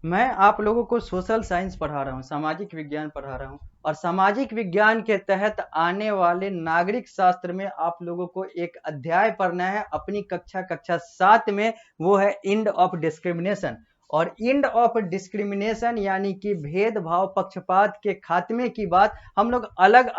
मैं आप लोगों को सोशल साइंस पढ़ा रहा हूँ, सामाजिक विज्ञान पढ़ा रहा हूँ और सामाजिक विज्ञान के तहत आने वाले नागरिक शास्त्र में आप लोगों को एक अध्याय पढ़ना है अपनी कक्षा 7 में। वो है एंड ऑफ डिस्क्रिमिनेशन। और एंड ऑफ डिस्क्रिमिनेशन यानी कि भेदभाव पक्षपात के खात्मे की बात हम लोग अलग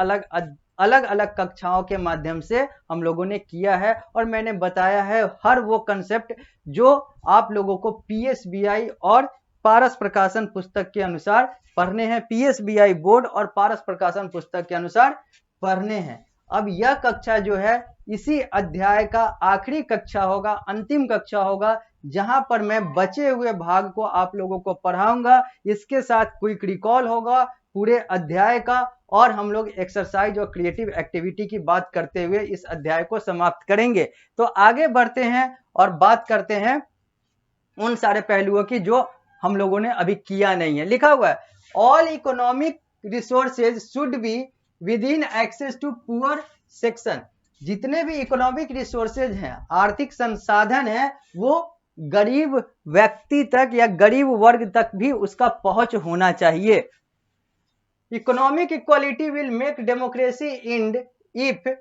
अलग कक्षाओं के माध्यम से हम लोगों ने किया है और मैंने बताया है हर वो कंसेप्ट जो आप लोगों को पीएसबीआई और पारस प्रकाशन पुस्तक के अनुसार पढ़ने हैं। पीएसबीआई बोर्ड और पारस प्रकाशन पुस्तक के अनुसार पढ़ने हैं। अब यह कक्षा जो है इसी अध्याय का आखिरी कक्षा होगा, अंतिम कक्षा होगा, जहां पर मैं बचे हुए भाग को आप लोगों को पढ़ाऊंगा। इसके साथ क्विक रिकॉल होगा पूरे अध्याय का और हम लोग एक्सरसाइज और क्रिएटिव एक्टिविटी की बात करते हुए इस अध्याय को समाप्त करेंगे। तो आगे बढ़ते हैं और बात करते हैं उन सारे पहलुओं की जो हम लोगों ने अभी किया नहीं है। लिखा हुआ है all economic resources should be within access to poor section. जितने भी इकोनॉमिक रिसोर्सेज हैं, आर्थिक संसाधन है, वो गरीब व्यक्ति तक या गरीब वर्ग तक भी उसका पहुंच होना चाहिए। Economic equality will make democracy and if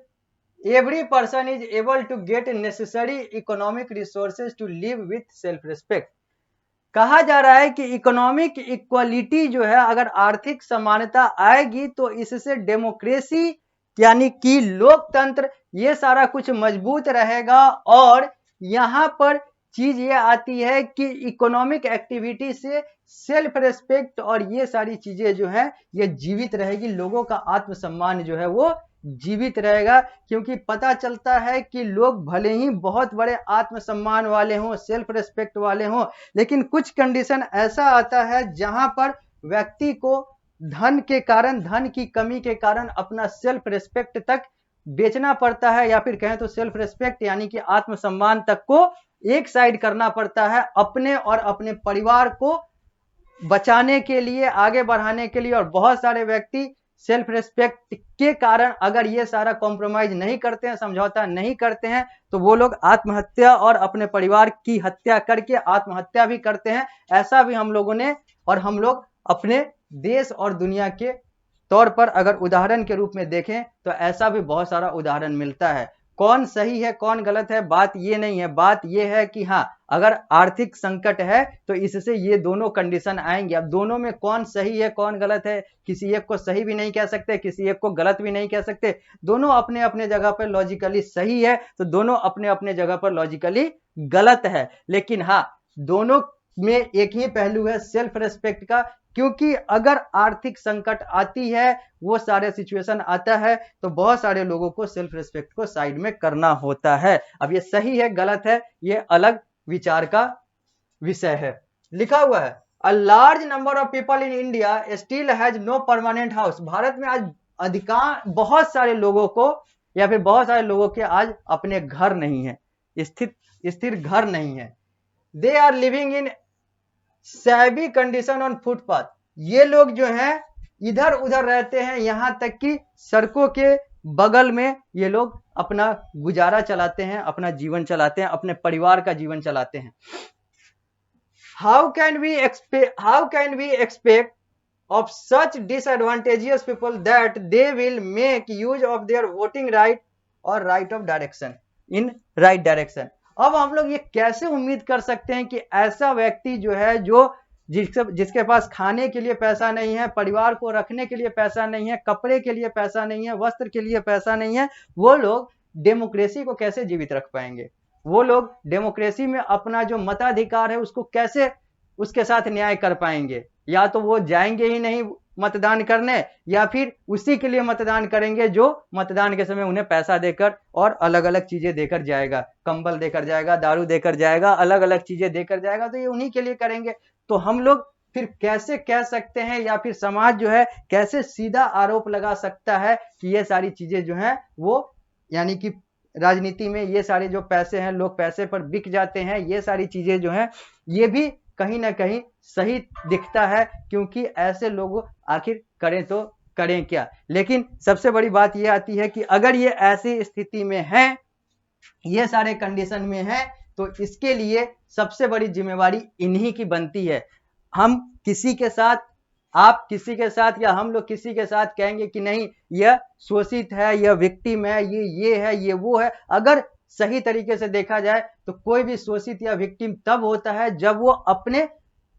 every person is able to get necessary economic resources to live with self respect। कहा जा रहा है कि इकोनॉमिक इक्वालिटी जो है, अगर आर्थिक समानता आएगी तो इससे डेमोक्रेसी यानी कि लोकतंत्र ये सारा कुछ मजबूत रहेगा। और यहां पर चीज ये आती है कि इकोनॉमिक एक्टिविटी से सेल्फ रेस्पेक्ट और ये सारी चीजें जो है ये जीवित रहेगी, लोगों का आत्मसम्मान जो है वो जीवित रहेगा। क्योंकि पता चलता है कि लोग भले ही बहुत बड़े आत्मसम्मान वाले हों, सेल्फ रेस्पेक्ट वाले हों, लेकिन कुछ कंडीशन ऐसा आता है जहां पर व्यक्ति को धन के कारण, धन की कमी के कारण अपना सेल्फ रेस्पेक्ट तक बेचना पड़ता है, या फिर कहें तो सेल्फ रेस्पेक्ट यानी कि आत्मसम्मान तक को एक साइड करना पड़ता है अपने और अपने परिवार को बचाने के लिए, आगे बढ़ाने के लिए। और बहुत सारे व्यक्ति सेल्फ रेस्पेक्ट के कारण अगर ये सारा कॉम्प्रोमाइज नहीं करते हैं, समझौता नहीं करते हैं, तो वो लोग आत्महत्या और अपने परिवार की हत्या करके आत्महत्या भी करते हैं। ऐसा भी हम लोगों ने और हम लोग अपने देश और दुनिया के तौर पर अगर उदाहरण के रूप में देखें तो ऐसा भी बहुत सारा उदाहरण मिलता है। कौन सही है कौन गलत है बात ये नहीं है, बात ये है कि हाँ, अगर आर्थिक संकट है तो इससे ये दोनों कंडीशन आएंगे। अब दोनों में कौन सही है कौन गलत है, किसी एक को सही भी नहीं कह सकते, किसी एक को गलत भी नहीं कह सकते। दोनों अपने अपने जगह पर लॉजिकली सही है तो दोनों अपने अपने जगह पर लॉजिकली गलत है। लेकिन हाँ, दोनों में एक ही पहलू है सेल्फ रेस्पेक्ट का। क्योंकि अगर आर्थिक संकट आती है, वो सारे सिचुएशन आता है, तो बहुत सारे लोगों को सेल्फ रेस्पेक्ट को साइड में करना होता है। अब ये सही है गलत है ये अलग विचार का विषय है। लिखा हुआ है a large number of people in India still has no permanent house. Bharat में आज अधिकांश बहुत सारे लोगों को या फिर बहुत सारे लोगों के आज अपने घर नहीं है, स्थिर घर नहीं है। They are living in shabby condition on footpath. ये लोग जो हैं इधर उधर रहते हैं, यहां तक कि सड़कों के बगल में ये लोग अपना गुजारा चलाते हैं, अपना जीवन चलाते हैं, अपने परिवार का जीवन चलाते हैं। How can we expect of such disadvantageous people that they will make use of their voting right or right of direction in right direction। अब हम लोग ये कैसे उम्मीद कर सकते हैं कि ऐसा व्यक्ति जो है, जो जिसके पास खाने के लिए पैसा नहीं है, परिवार को रखने के लिए पैसा नहीं है, कपड़े के लिए पैसा नहीं है, वस्त्र के लिए पैसा नहीं है, वो लोग डेमोक्रेसी को कैसे जीवित रख पाएंगे? वो लोग डेमोक्रेसी में अपना जो मताधिकार है उसको कैसे उसके साथ न्याय कर पाएंगे? या तो वो जाएंगे ही नहीं मतदान करने, या फिर उसी के लिए मतदान करेंगे जो मतदान के समय उन्हें पैसा देकर और अलग अलग चीजें देकर जाएगा, कंबल देकर जाएगा, दारू देकर जाएगा, अलग अलग चीजें देकर जाएगा, तो ये उन्हीं के लिए करेंगे। तो हम लोग फिर कैसे कह सकते हैं, या फिर समाज जो है कैसे सीधा आरोप लगा सकता है कि ये सारी चीजें जो हैं वो, यानी कि राजनीति में ये सारे जो पैसे हैं, लोग पैसे पर बिक जाते हैं, ये सारी चीजें जो हैं ये भी कहीं ना कहीं सही दिखता है। क्योंकि ऐसे लोग आखिर करें तो करें क्या? लेकिन सबसे बड़ी बात यह आती है कि अगर ये ऐसी स्थिति में है, ये सारे कंडीशन में है, तो इसके लिए सबसे बड़ी जिम्मेवारी इन्हीं की बनती है। हम किसी के साथ, आप किसी के साथ या हम लोग किसी के साथ कहेंगे कि नहीं यह शोषित है, यह विक्टिम है, ये है, ये वो है, अगर सही तरीके से देखा जाए तो कोई भी शोषित या विक्टिम तब होता है जब वो अपने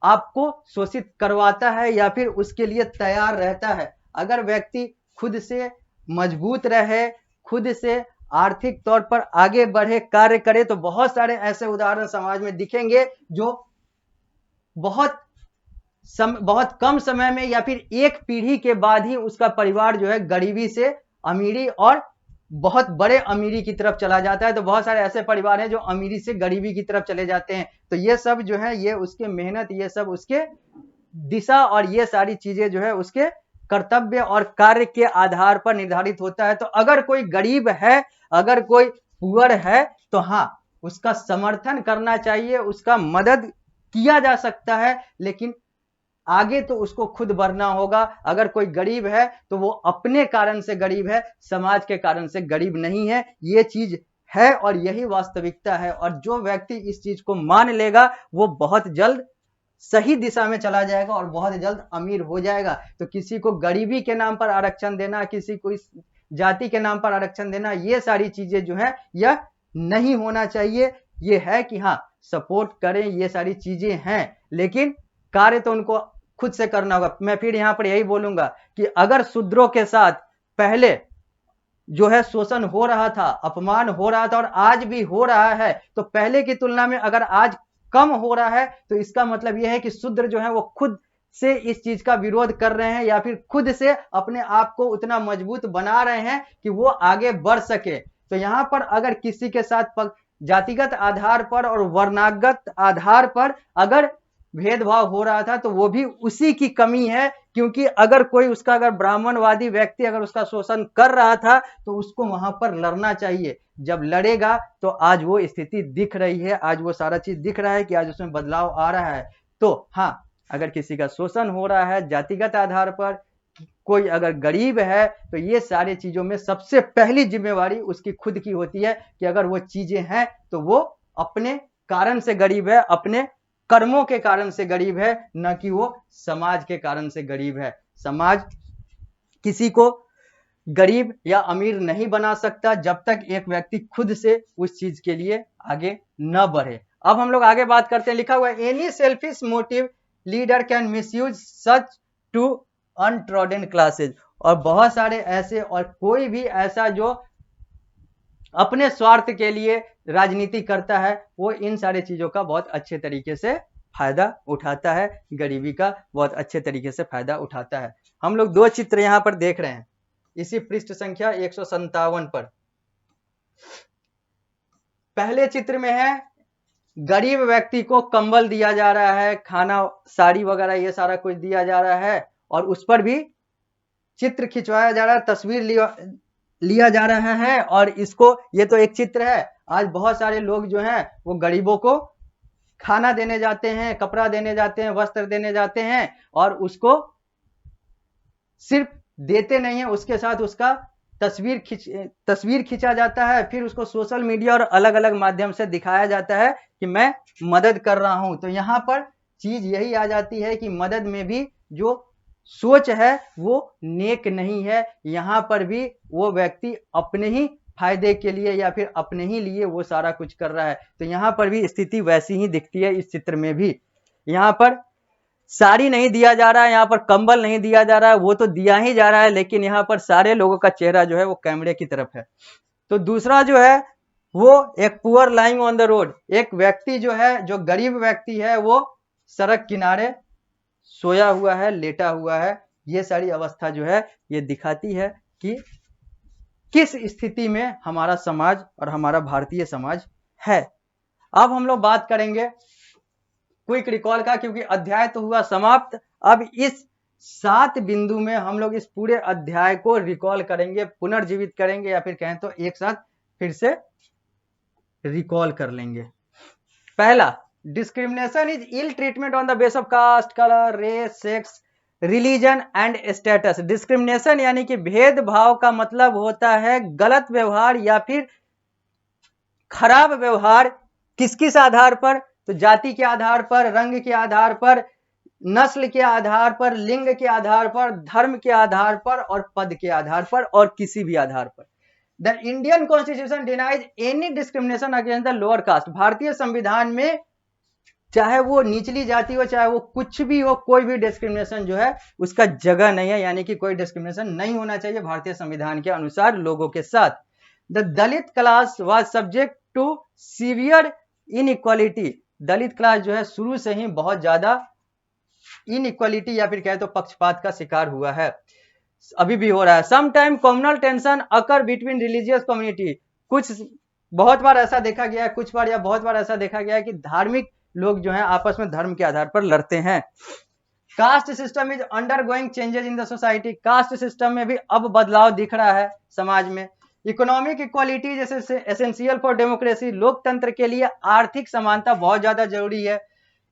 आप को शोषित करवाता है या फिर उसके लिए तैयार रहता है। अगर व्यक्ति खुद से मजबूत रहे, खुद से आर्थिक तौर पर आगे बढ़े, कार्य करे, तो बहुत सारे ऐसे उदाहरण समाज में दिखेंगे जो बहुत कम समय में या फिर एक पीढ़ी के बाद ही उसका परिवार जो है गरीबी से अमीरी और बहुत बड़े अमीरी की तरफ चला जाता है। तो बहुत सारे ऐसे परिवार हैं जो अमीरी से गरीबी की तरफ चले जाते हैं। तो ये सब जो है ये उसके मेहनत, ये सब उसके दिशा और ये सारी चीजें जो है उसके कर्तव्य और कार्य के आधार पर निर्धारित होता है। तो अगर कोई गरीब है, अगर कोई पुअर है, तो हाँ उसका समर्थन करना चाहिए, उसका मदद किया जा सकता है, लेकिन आगे तो उसको खुद बढ़ना होगा। अगर कोई गरीब है तो वो अपने कारण से गरीब है, समाज के कारण से गरीब नहीं है। ये चीज है और यही वास्तविकता है। और जो व्यक्ति इस चीज को मान लेगा वो बहुत जल्द सही दिशा में चला जाएगा और बहुत जल्द अमीर हो जाएगा। तो किसी को गरीबी के नाम पर आरक्षण देना, किसी को इस जाति के नाम पर आरक्षण देना, ये सारी चीजें जो है यह नहीं होना चाहिए। ये है कि हाँ सपोर्ट करें, ये सारी चीजें हैं, लेकिन कार्य तो उनको खुद से करना होगा। मैं फिर यहां पर यही बोलूंगा कि अगर शूद्रों के साथ पहले जो है शोषण हो रहा था, अपमान हो रहा था और आज भी हो रहा है, तो पहले की तुलना में अगर आज कम हो रहा है तो इसका मतलब यह है कि शूद्र जो है वो खुद से इस चीज का विरोध कर रहे हैं या फिर खुद से अपने आप को उतना मजबूत बना रहे हैं कि वो आगे बढ़ सके। तो यहां पर अगर किसी के साथ जातिगत आधार पर और वर्णागत आधार पर अगर भेदभाव हो रहा था तो वो भी उसी की कमी है, क्योंकि अगर कोई उसका अगर ब्राह्मणवादी व्यक्ति अगर उसका शोषण कर रहा था तो उसको वहां पर लड़ना चाहिए। जब लड़ेगा तो आज वो स्थिति दिख रही है, आज वो सारा चीज दिख रहा है कि आज उसमें बदलाव आ रहा है। तो हाँ अगर किसी का शोषण हो रहा है जातिगत आधार पर, कोई अगर गरीब है, तो ये सारी चीजों में सबसे पहली जिम्मेवारी उसकी खुद की होती है कि अगर वो चीजें हैं तो वो अपने कारण से गरीब है, अपने कर्मों के कारण से गरीब है, न कि वो समाज के कारण से गरीब है। समाज किसी को गरीब या अमीर नहीं बना सकता जब तक एक व्यक्ति खुद से उस चीज के लिए आगे न बढ़े। अब हम लोग आगे बात करते हैं, लिखा हुआ है any selfish motive leader can misuse such to untrodden classes. और बहुत सारे ऐसे और कोई भी ऐसा जो अपने स्वार्थ के लिए राजनीति करता है वो इन सारे चीजों का बहुत अच्छे तरीके से फायदा उठाता है, गरीबी का बहुत अच्छे तरीके से फायदा उठाता है। हम लोग दो चित्र यहां पर देख रहे हैं इसी पृष्ठ संख्या 157 पर। पहले चित्र में है गरीब व्यक्ति को कंबल दिया जा रहा है, खाना साड़ी वगैरह ये सारा कुछ दिया जा रहा है और उस पर भी चित्र खिंचवाया जा रहा है, तस्वीर लिया जा रहा है। और इसको ये तो एक चित्र है, आज बहुत सारे लोग जो हैं वो गरीबों को खाना देने जाते हैं, कपड़ा देने जाते हैं, वस्त्र देने जाते हैं और उसको सिर्फ देते नहीं है, उसके साथ उसका तस्वीर खींचा जाता है, फिर उसको सोशल मीडिया और अलग अलग माध्यम से दिखाया जाता है कि मैं मदद कर रहा हूं। तो यहां पर चीज यही आ जाती है कि मदद में भी जो सोच है वो नेक नहीं है। यहां पर भी वो व्यक्ति अपने ही फायदे के लिए या फिर अपने ही लिए वो सारा कुछ कर रहा है। तो यहां पर भी स्थिति वैसी ही दिखती है इस चित्र में भी। यहां पर साड़ी नहीं दिया जा रहा है, यहाँ पर कंबल नहीं दिया जा रहा है, वो तो दिया ही जा रहा है, लेकिन यहाँ पर सारे लोगों का चेहरा जो है वो कैमरे की तरफ है। तो दूसरा जो है वो एक poor lying on the road, एक व्यक्ति जो है जो गरीब व्यक्ति है वो सड़क किनारे सोया हुआ है, लेटा हुआ है। ये सारी अवस्था जो है ये दिखाती है कि किस स्थिति में हमारा समाज और हमारा भारतीय समाज है। अब हम लोग बात करेंगे क्विक रिकॉल का, क्योंकि अध्याय तो हुआ समाप्त। अब इस 7 बिंदु में हम लोग इस पूरे अध्याय को रिकॉल करेंगे, पुनर्जीवित करेंगे, या फिर कहें तो एक साथ फिर से रिकॉल कर लेंगे। पहला, discrimination is ill treatment on the base of caste, colour, race, sex, religion and status. Discrimination यानी कि भेदभाव का मतलब होता है गलत व्यवहार या फिर खराब व्यवहार। किस किस आधार पर? तो जाति के आधार पर, रंग के आधार पर, नस्ल के आधार पर, लिंग के आधार पर, धर्म के आधार पर और पद के आधार पर और किसी भी आधार पर। The Indian constitution denies any discrimination against the lower caste. भारतीय संविधान में चाहे वो निचली जाति हो, चाहे वो कुछ भी हो, कोई भी डिस्क्रिमिनेशन जो है उसका जगह नहीं है, यानी कि कोई डिस्क्रिमिनेशन नहीं होना चाहिए भारतीय संविधान के अनुसार लोगों के साथ। The Dalit class was subject to severe inequality. Dalit class जो है शुरू से ही बहुत ज्यादा इनइक्वालिटी या फिर कहे तो पक्षपात का शिकार हुआ है, अभी भी हो रहा है। Some time communal tension occur between religious community. कुछ बहुत बार ऐसा देखा गया है, कुछ बार या बहुत बार ऐसा देखा गया है कि धार्मिक लोग जो हैं आपस में धर्म के आधार पर लड़ते हैं। Caste system is undergoing changes in the society. Caste system में भी अब बदलाव दिख रहा है समाज में। इकोनॉमिक इक्वालिटी जैसे एसेंशियल फॉर डेमोक्रेसी। लोकतंत्र के लिए आर्थिक समानता बहुत ज्यादा जरूरी है।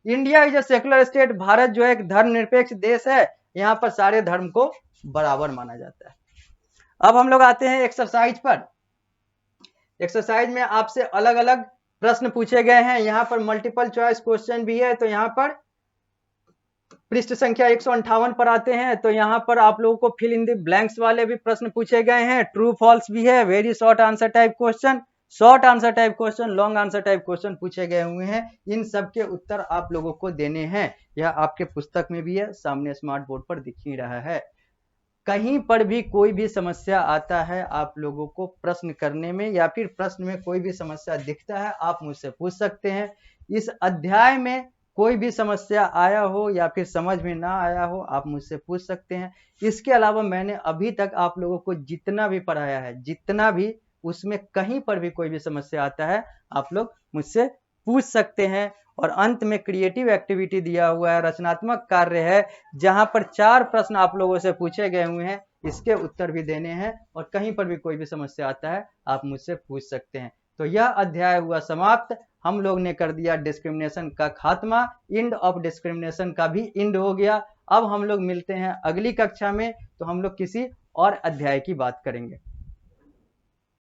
India is a secular state. Bharat जो है एक धर्मनिरपेक्ष देश है, यहाँ पर सारे धर्म को बराबर माना जाता है। अब हम लोग आते हैं एक्सरसाइज पर। एक्सरसाइज में आपसे अलग अलग प्रश्न पूछे गए हैं। यहाँ पर मल्टीपल चॉइस क्वेश्चन भी है, तो यहाँ पर पृष्ठ संख्या 158 पर आते हैं, तो यहाँ पर आप लोगों को फिल इन द ब्लैंक्स वाले भी प्रश्न पूछे गए हैं। ट्रू फॉल्स भी है, very short answer type question, short answer type question, long answer type question पूछे गए हुए हैं। इन सब के उत्तर आप लोगों को देने हैं। यह आपके पुस्तक में भी है, सामने स्मार्ट बोर्ड पर दिख ही रहा है। कहीं पर भी कोई भी समस्या आता है आप लोगों को प्रश्न करने में, या फिर प्रश्न में कोई भी समस्या दिखता है आप मुझसे पूछ सकते हैं। इस अध्याय में कोई भी समस्या आया हो या फिर समझ में ना आया हो आप मुझसे पूछ सकते हैं। इसके अलावा मैंने अभी तक आप लोगों को जितना भी पढ़ाया है, जितना भी, उसमें कहीं पर भी कोई भी समस्या आता है आप लोग मुझसे पूछ सकते हैं। और अंत में क्रिएटिव एक्टिविटी दिया हुआ है, रचनात्मक कार्य है, जहां पर 4 प्रश्न आप लोगों से पूछे गए हुए हैं, इसके उत्तर भी देने हैं। और कहीं पर भी कोई भी समस्या आता है आप मुझसे पूछ सकते हैं। तो यह अध्याय हुआ समाप्त। हम लोग ने कर दिया डिस्क्रिमिनेशन का खात्मा, इंड ऑफ डिस्क्रिमिनेशन का भी इंड हो गया। अब हम लोग मिलते हैं अगली कक्षा में, तो हम लोग किसी और अध्याय की बात करेंगे।